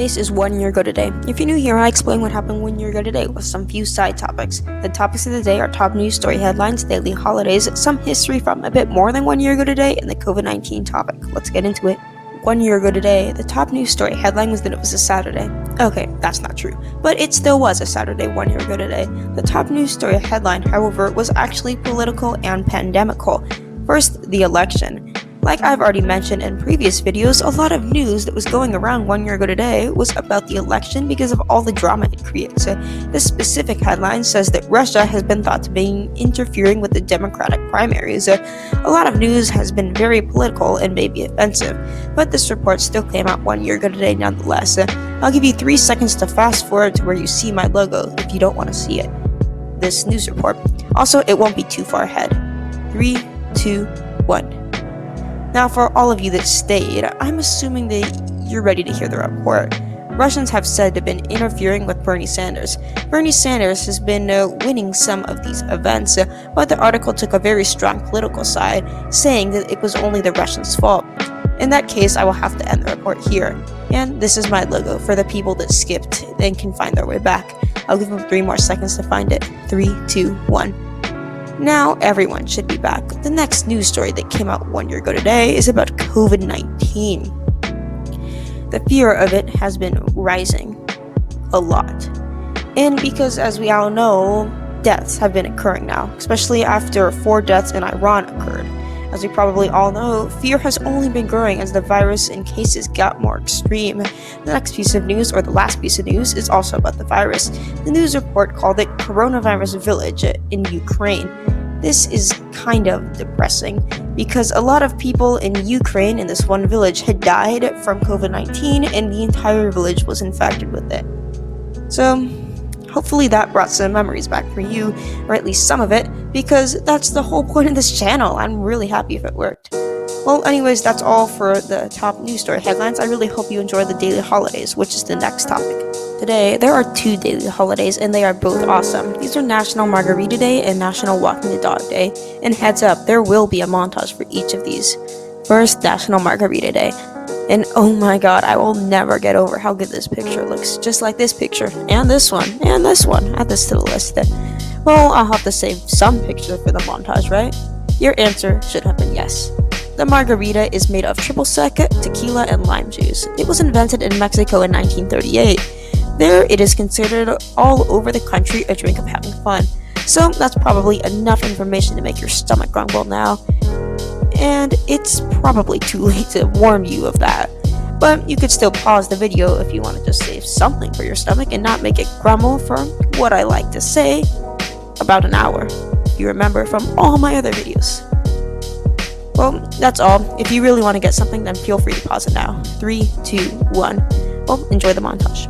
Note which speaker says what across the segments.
Speaker 1: case is 1 year ago today. If you're new here, I explain what happened 1 year ago today with some few side topics. The topics of the day are top news story headlines, daily holidays, some history from a bit more than 1 year ago today, and the COVID-19 topic. Let's get into it. 1 year ago today, the top news story headline was that it was a Saturday. Okay, that's not true, but it still was a Saturday 1 year ago today. The top news story headline, however, was actually political and pandemical. First, the election. Like I've already mentioned in previous videos, a lot of news that was going around 1 year ago today was about the election because of all the drama it creates. This specific headline says that Russia has been thought to be interfering with the Democratic primaries. A lot of news has been very political and maybe offensive, but this report still came out 1 year ago today nonetheless. I'll give you 3 seconds to fast forward to where you see my logo if you don't want to see it. This news report. Also, it won't be too far ahead. 3, 2, 1. Now, for all of you that stayed, I'm assuming that you're ready to hear the report. Russians have said they've been interfering with Bernie Sanders. Bernie Sanders has been winning some of these events, but the article took a very strong political side, saying that it was only the Russians' fault. In that case, I will have to end the report here. And this is my logo for the people that skipped and can find their way back. I'll give them 3 more seconds to find it. 3, 2, 1. Now everyone should be back. The next news story that came out 1 year ago today is about COVID-19. The fear of it has been rising a lot. And because, as we all know, deaths have been occurring now, especially after 4 deaths in Iran occurred. As we probably all know, fear has only been growing as the virus and cases got more extreme. The next piece of news, or the last piece of news, is also about the virus. The news report called it Coronavirus Village in Ukraine. This is kind of depressing because a lot of people in Ukraine in this one village had died from COVID-19 and the entire village was infected with it. So, hopefully that brought some memories back for you, or at least some of it, because that's the whole point of this channel. I'm really happy if it worked. Well, anyways, that's all for the top news story headlines. I really hope you enjoy the daily holidays, which is the next topic. Today, there are 2 daily holidays, and they are both awesome. These are National Margarita Day and National Walking the Dog Day. And heads up, there will be a montage for each of these. First, National Margarita Day. And oh my god, I will never get over how good this picture looks. Just like this picture, and this one, and this one. Add this to the list. Well, I'll have to save some pictures for the montage, right? Your answer should have been yes. The margarita is made of triple sec, tequila, and lime juice. It was invented in Mexico in 1938. There, it is considered all over the country a drink of having fun. So that's probably enough information to make your stomach grumble now. And it's probably too late to warn you of that. But you could still pause the video if you want to just save something for your stomach and not make it grumble for what I like to say, about an hour. If you remember from all my other videos. Well, that's all. If you really want to get something, then feel free to pause it now. 3, 2, 1. Well, enjoy the montage.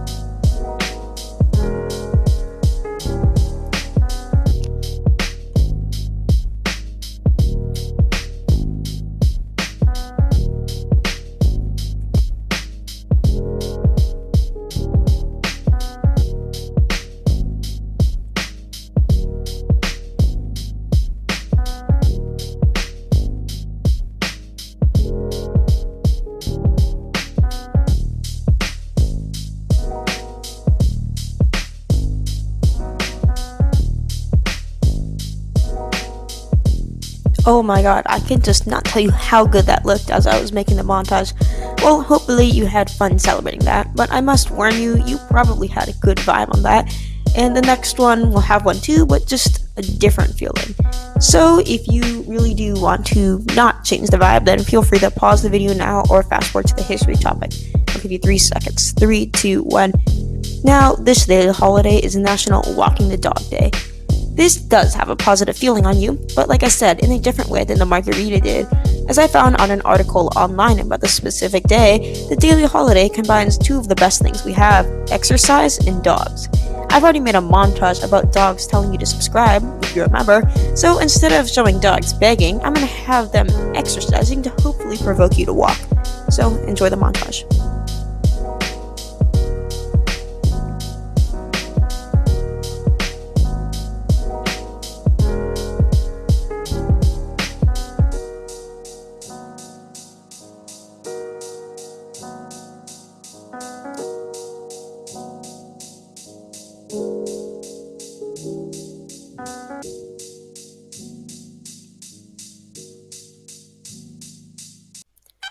Speaker 1: Oh my god, I can just not tell you how good that looked as I was making the montage. Well, hopefully you had fun celebrating that, but I must warn you, you probably had a good vibe on that, and the next one will have one too, but just a different feeling. So if you really do want to not change the vibe, then feel free to pause the video now or fast forward to the history topic. I'll give you 3 seconds. 3, 2, 1. Now, this daily holiday is National Walking the Dog Day. This does have a positive feeling on you, but like I said, in a different way than the margarita did. As I found on an article online about the specific day, the daily holiday combines 2 of the best things we have, exercise and dogs. I've already made a montage about dogs telling you to subscribe, if you remember, so instead of showing dogs begging, I'm going to have them exercising to hopefully provoke you to walk. So enjoy the montage.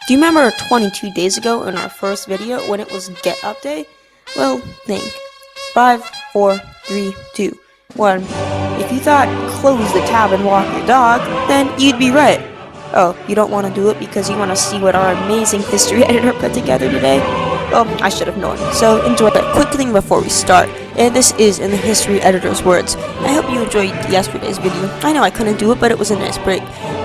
Speaker 1: Do you remember 22 days ago in our first video when it was Get Up Day? Well, think. 5, 4, 3, 2, 1. If you thought close the tab and walk your dog, then you'd be right. Oh, you don't want to do it because you want to see what our amazing history editor put together today? Well, I should have known. So enjoy that quick thing before we start. And this is in the history editor's words. I hope you enjoyed yesterday's video. I know I couldn't do it, but it was a nice break.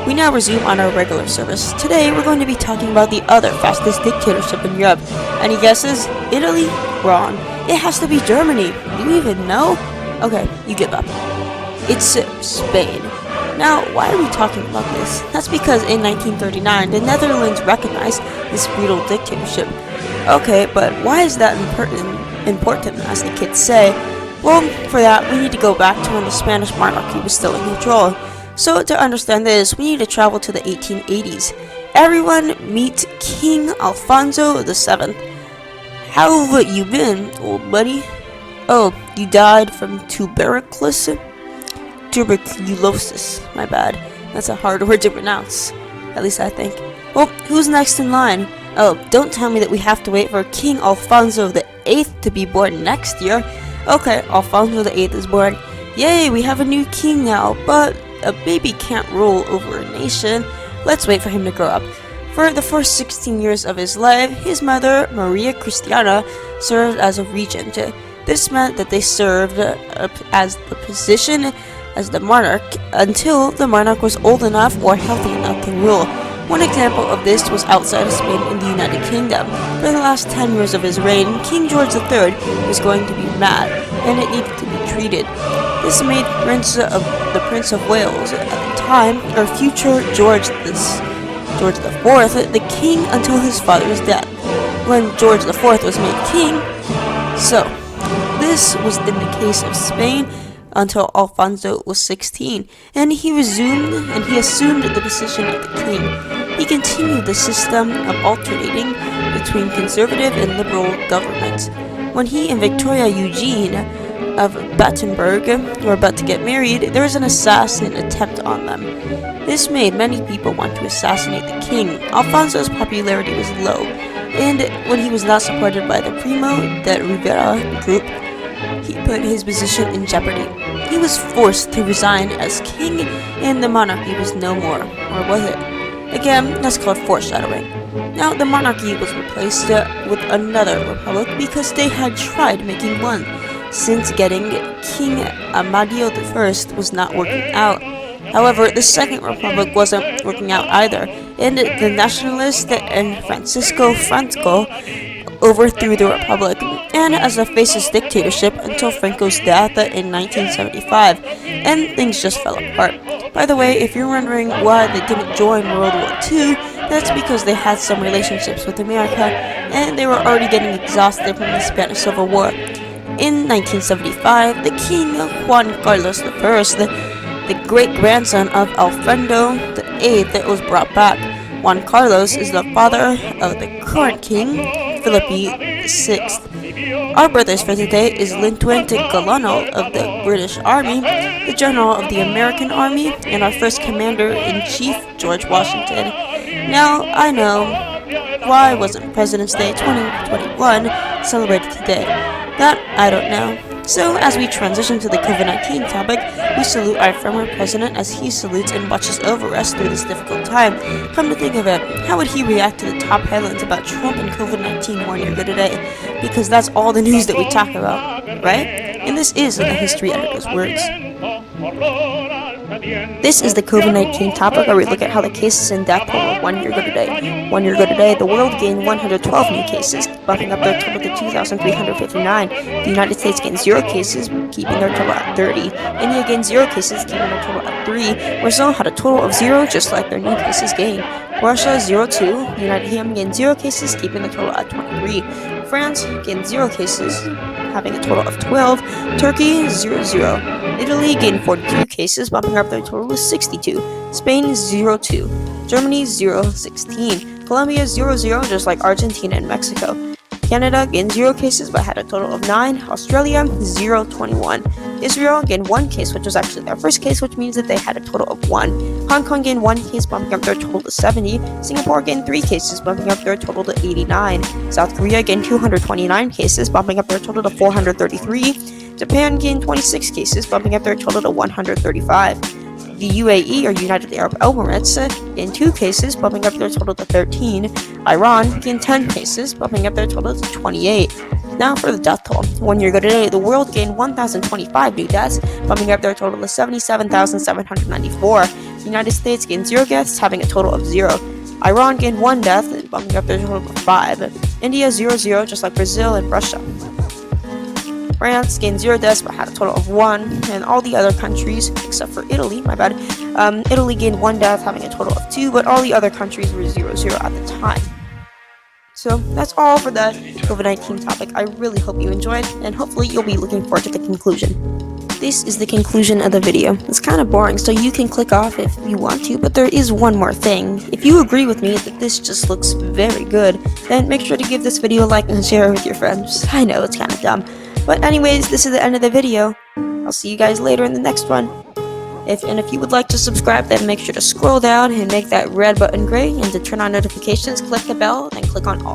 Speaker 1: We now resume on our regular service. Today, we're going to be talking about the other fastest dictatorship in Europe. Any guesses? Italy? Wrong. It has to be Germany. Do you even know? Okay, you give up. It's Spain. Now, why are we talking about this? That's because in 1939, the Netherlands recognized this brutal dictatorship. Okay, but why is that important, as the kids say? Well, for that, we need to go back to when the Spanish monarchy was still in control. So, to understand this, we need to travel to the 1880s. Everyone, meet King Alfonso XIII. How have you been, old buddy? Oh, you died from tuberculosis? Tuberculosis, my bad. That's a hard word to pronounce. At least I think. Well, who's next in line? Oh, don't tell me that we have to wait for King Alfonso VIII to be born next year. Okay, Alfonso VIII is born. Yay, we have a new king now, but a baby can't rule over a nation. Let's wait for him to grow up. For the first 16 years of his life, his mother, Maria Cristina, served as a regent. This meant that they served as the position as the monarch until the monarch was old enough or healthy enough to rule. One example of this was outside of Spain in the United Kingdom. For the last 10 years of his reign, King George III was going to be mad, and it needed to be treated. This made the Prince of Wales at the time, or future George IV, the king until his father's death, when George IV was made king. So, this was in the case of Spain until Alfonso was 16, and he assumed the position of the king. He continued the system of alternating between conservative and liberal governments. When he and Victoria Eugenie of Battenberg were about to get married, there was an assassin attempt on them. This made many people want to assassinate the king. Alfonso's popularity was low, and when he was not supported by the Primo de Rivera group, he put his position in jeopardy. He was forced to resign as king, and the monarchy was no more. Or was it? Again, that's called foreshadowing. Now, the monarchy was replaced with another republic because they had tried making one, since getting King Amadeo I was not working out. However, the second republic wasn't working out either, and the nationalists and Francisco Franco overthrew the republic, and as a fascist dictatorship until Franco's death in 1975, and things just fell apart. By the way, if you're wondering why they didn't join World War II, that's because they had some relationships with America, and they were already getting exhausted from the Spanish Civil War. In 1975, the king, Juan Carlos I, the great-grandson of Alfredo VIII, was brought back. Juan Carlos is the father of the current king, Philip VI. Our brothers for today is Lieutenant Galano of the British Army, the General of the American Army, and our first Commander-in-Chief, George Washington. Now, I know, why wasn't President's Day 2021 celebrated today? That, I don't know. So, as we transition to the COVID-19 topic, we salute our former president as he salutes and watches over us through this difficult time. Come to think of it, how would he react to the top headlines about Trump and COVID-19 1 year ago today? Because that's all the news that we talk about, right? And this is in the history editor's words. This is the COVID-19 topic where we look at how the cases and death total 1 year ago today. 1 year ago today, the world gained 112 new cases, bumping up their total to 2,359. The United States gained 0 cases, keeping their total at 30. India gained 0 cases, keeping their total at 3. Brazil had a total of 0, just like their new cases gained. Russia 0-2. United Kingdom gained 0 cases, keeping the total at 23. France gained 0 cases, having a total of 12. Turkey 0-0. Italy gained 42 cases, bumping up their total to 62. Spain 0-2. Germany 0-16. Colombia 0-0, just like Argentina and Mexico. Canada gained 0 cases but had a total of 9. Australia 0-21. Israel gained 1 case, which was actually their first case, which means that they had a total of 1. Hong Kong gained 1 case, bumping up their total to 70. Singapore gained 3 cases, bumping up their total to 89. South Korea gained 229 cases, bumping up their total to 433. Japan gained 26 cases, bumping up their total to 135. The UAE, or United Arab Emirates, gained 2 cases, bumping up their total to 13. Iran gained 10 cases, bumping up their total to 28. Now for the death toll. 1 year ago today, the world gained 1,025 new deaths, bumping up their total to 77,794. The United States gained 0 deaths, having a total of 0. Iran gained 1 death, bumping up their total to 5. India 0-0, just like Brazil and Russia. France gained 0 deaths but had a total of 1, and all the other countries, except for Italy, Italy gained 1 death, having a total of 2, but all the other countries were 0-0 at the time. So that's all for the COVID-19 topic. I really hope you enjoyed, and hopefully you'll be looking forward to the conclusion. This is the conclusion of the video. It's kind of boring, so you can click off if you want to, but there is one more thing. If you agree with me that this just looks very good, then make sure to give this video a like and share it with your friends. I know, it's kind of dumb. But anyways, this is the end of the video. I'll see you guys later in the next one. If you would like to subscribe, then make sure to scroll down and make that red button gray, and to turn on notifications, click the bell, then click on all.